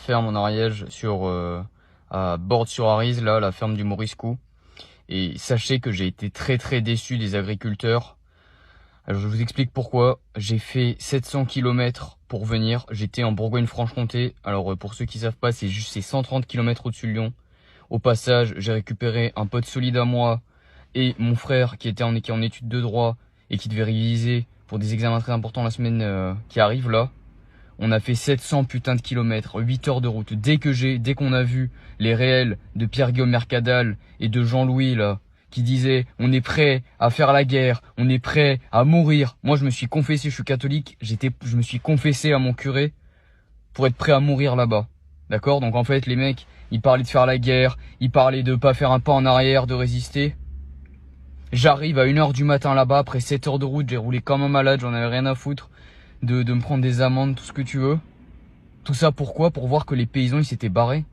ferme en Ariège, à Bordes-sur-Arize, là, la ferme du Moriscou. Et sachez que j'ai été très déçu des agriculteurs. Alors je vous explique pourquoi. J'ai fait 700 km pour venir. J'étais en Bourgogne-Franche-Comté. Alors pour ceux qui savent pas, c'est 130 km au-dessus de Lyon. Au passage, j'ai récupéré un pote solide à moi et mon frère qui est en études de droit et qui devait réviser pour des examens très importants la semaine qui arrive là. On a fait 700 putains de kilomètres, 8 heures de route. Dès qu'on a vu les réels de Pierre-Guillaume Mercadal et de Jean-Louis là, qui disaient on est prêt à faire la guerre, on est prêt à mourir. Moi je me suis confessé, je suis catholique, je me suis confessé à mon curé pour être prêt à mourir là-bas. D'accord? Donc en fait les mecs, ils parlaient de faire la guerre, ils parlaient de pas faire un pas en arrière, de résister. J'arrive à 1 h du matin là-bas, après 7 heures de route, j'ai roulé comme un malade, j'en avais rien à foutre de me prendre des amendes, tout ce que tu veux. Tout ça pourquoi? Pour voir que les paysans ils s'étaient barrés.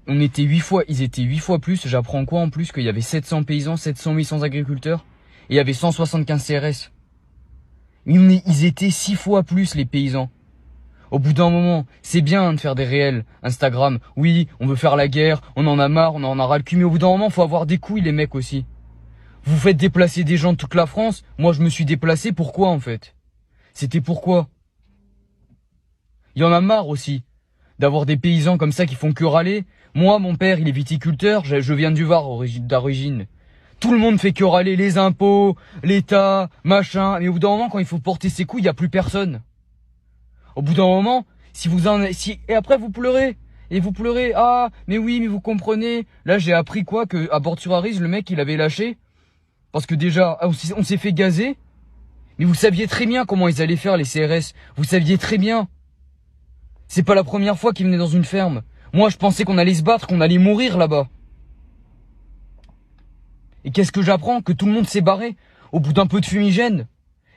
Ils étaient 8 fois plus. J'apprends quoi en plus? Qu'il y avait 700 paysans, 800 agriculteurs. Et il y avait 175 CRS. Ils étaient 6 fois plus les paysans. Au bout d'un moment, c'est bien de faire des réels Instagram. Oui, on veut faire la guerre, on en a marre, on en a ras le cul. Mais au bout d'un moment, faut avoir des couilles les mecs aussi. Vous faites déplacer des gens de toute la France. Moi je me suis déplacé, pourquoi en fait? C'était pourquoi? Il y en a marre aussi d'avoir des paysans comme ça qui font que râler. Moi, mon père, il est viticulteur, je viens du Var d'origine. Tout le monde fait que râler, les impôts, l'État, machin. Mais au bout d'un moment, quand il faut porter ses couilles, il n'y a plus personne. Au bout d'un moment, et après vous pleurez. Et vous pleurez, ah, mais oui, mais vous comprenez. Là, j'ai appris quoi? Que à Bordes-sur-Arize, le mec, il avait lâché. Parce que déjà, on s'est fait gazer. Mais vous saviez très bien comment ils allaient faire les CRS. Vous saviez très bien. C'est pas la première fois qu'ils venaient dans une ferme. Moi, je pensais qu'on allait se battre, qu'on allait mourir là-bas. Et qu'est-ce que j'apprends? Que tout le monde s'est barré au bout d'un peu de fumigène.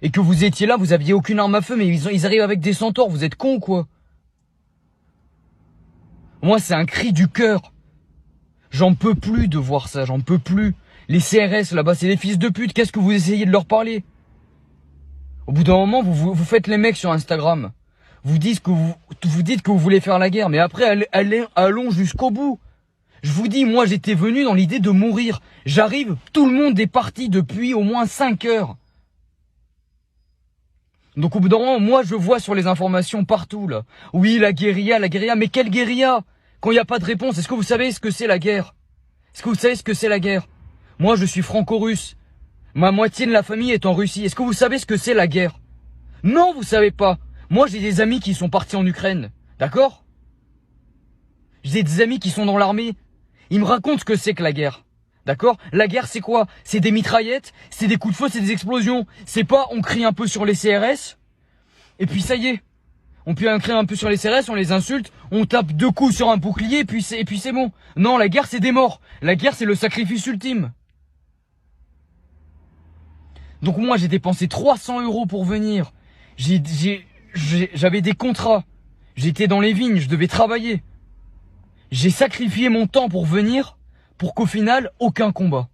Et que vous étiez là, vous aviez aucune arme à feu, mais ils arrivent avec des centaures. Vous êtes cons, quoi. Moi, c'est un cri du cœur. J'en peux plus de voir ça, j'en peux plus. Les CRS là-bas, c'est des fils de pute. Qu'est-ce que vous essayez de leur parler? Au bout d'un moment, vous faites les mecs sur Instagram. Vous dites que vous voulez faire la guerre, mais après, allons jusqu'au bout. Je vous dis, moi, j'étais venu dans l'idée de mourir. J'arrive, tout le monde est parti depuis au moins 5 heures. Donc au bout d'un moment, moi, je vois sur les informations partout, là. Oui, la guérilla, mais quelle guérilla? Quand il n'y a pas de réponse, est-ce que vous savez ce que c'est la guerre? Est-ce que vous savez ce que c'est la guerre? Moi, je suis franco-russe. Ma moitié de la famille est en Russie. Est-ce que vous savez ce que c'est la guerre? Non, vous savez pas. Moi, j'ai des amis qui sont partis en Ukraine. D'accord? J'ai des amis qui sont dans l'armée. Ils me racontent ce que c'est que la guerre. D'accord? La guerre, c'est quoi? C'est des mitraillettes, c'est des coups de feu, c'est des explosions. C'est pas on crie un peu sur les CRS, et puis ça y est. On peut crier un peu sur les CRS, on les insulte, on tape 2 coups sur un bouclier, et puis c'est bon. Non, la guerre, c'est des morts. La guerre, c'est le sacrifice ultime. Donc moi, j'ai dépensé 300 € pour venir. J'avais des contrats. J'étais dans les vignes, je devais travailler. J'ai sacrifié mon temps pour venir, pour qu'au final, aucun combat.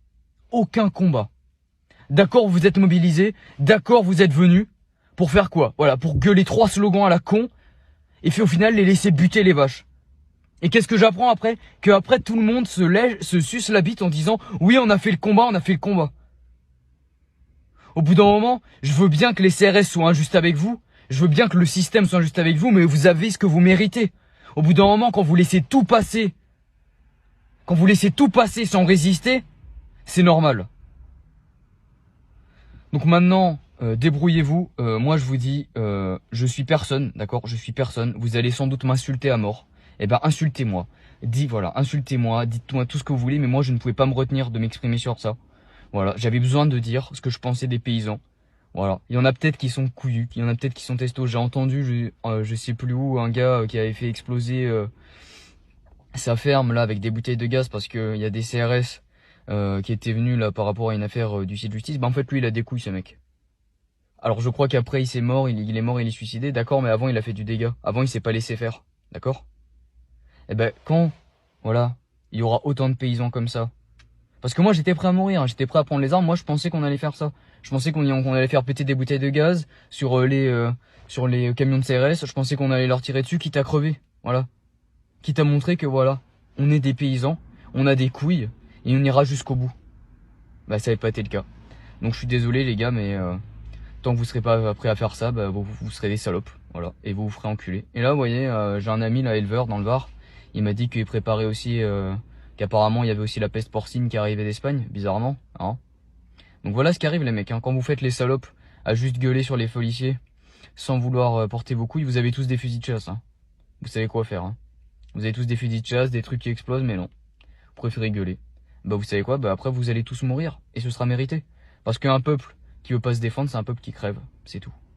Aucun combat. D'accord, vous êtes mobilisés. D'accord, vous êtes venus. Pour faire quoi? Voilà, pour gueuler 3 slogans à la con. Et puis au final, les laisser buter les vaches. Et qu'est-ce que j'apprends après? Que après tout le monde se suce la bite en disant oui, on a fait le combat, on a fait le combat. Au bout d'un moment, je veux bien que les CRS soient injustes avec vous. Je veux bien que le système soit injuste avec vous, mais vous avez ce que vous méritez. Au bout d'un moment, quand vous laissez tout passer, sans résister, c'est normal. Donc maintenant, débrouillez-vous. Moi, je vous dis, je suis personne, d'accord? Je suis personne. Vous allez sans doute m'insulter à mort. Eh ben, insultez-moi. Insultez-moi, dites-moi tout ce que vous voulez, mais moi, je ne pouvais pas me retenir de m'exprimer sur ça. Voilà, j'avais besoin de dire ce que je pensais des paysans. Voilà, il y en a peut-être qui sont couillus, il y en a peut-être qui sont testos. J'ai entendu, je sais plus où, un gars qui avait fait exploser sa ferme là avec des bouteilles de gaz parce que il y a des CRS qui étaient venus là par rapport à une affaire d'huissier de justice. Bah en fait lui il a des couilles ce mec. Alors je crois qu'après il est mort, il est suicidé, d'accord, mais avant il a fait du dégât. Avant il s'est pas laissé faire, d'accord? Et ben quand, voilà, il y aura autant de paysans comme ça. Parce que moi j'étais prêt à mourir, hein. J'étais prêt à prendre les armes, moi je pensais qu'on allait faire ça. Je pensais qu'on allait faire péter des bouteilles de gaz sur les camions de CRS, je pensais qu'on allait leur tirer dessus quitte à crever, voilà. qui t'a montré que voilà, on est des paysans, on a des couilles et on ira jusqu'au bout. Bah ça n'avait pas été le cas. Donc je suis désolé les gars, mais tant que vous serez pas prêts à faire ça, bah, vous serez des salopes, voilà, et vous vous ferez enculer. Et là, vous voyez, j'ai un ami là, éleveur dans le Var, il m'a dit qu'il préparait aussi, qu'apparemment il y avait aussi la peste porcine qui arrivait d'Espagne, bizarrement, hein. Donc voilà ce qui arrive les mecs, hein. Quand vous faites les salopes à juste gueuler sur les policiers, sans vouloir porter vos couilles, vous avez tous des fusils de chasse, hein. Vous savez quoi faire, hein. Vous avez tous des fusils de chasse, des trucs qui explosent, mais non, vous préférez gueuler. Bah vous savez quoi, bah après vous allez tous mourir, et ce sera mérité. Parce qu'un peuple qui veut pas se défendre, c'est un peuple qui crève, c'est tout.